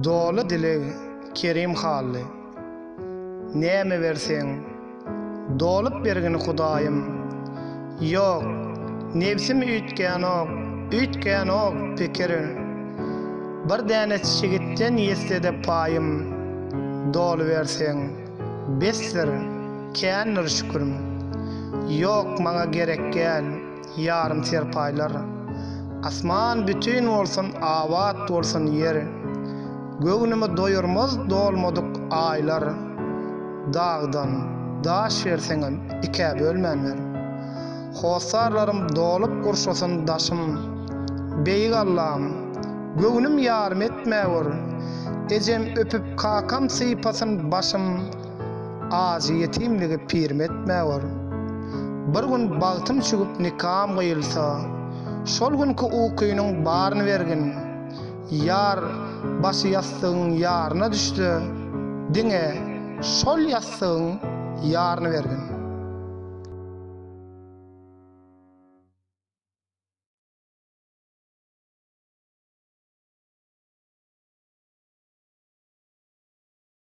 Dolu dili kerim hally. Näme berseň dolup bergin Hudaýym. Ýok, nefsim üýtgän ok pikir. Bir däne çigitden ýestede paýym. Dolu berseň besdir, kändir şükürüm. Ýok, maňa gerek gäl, ýarym serpaýlar. Asman bütün bolsun, awat bolsun ýer. Göwnümi doýurmaz dolmadyk aýlar. Dağdan daş berseňem ike bölmänler. Hosarlarym dolup gurşasyn daşym. Beýik Allah'ım, göwnüm ýarym etmäwür. Ejem öpüp kakam sypasyn başym. Azy yetimligi pirim etmäwür. Bir gün bagtym çygyp nikaham goýulsa, şol günkü ukynyň baryny bergin. Yar başı ýastygyň ýaryna düşdi. Diňe şol ýastygyň ýaryny bergin.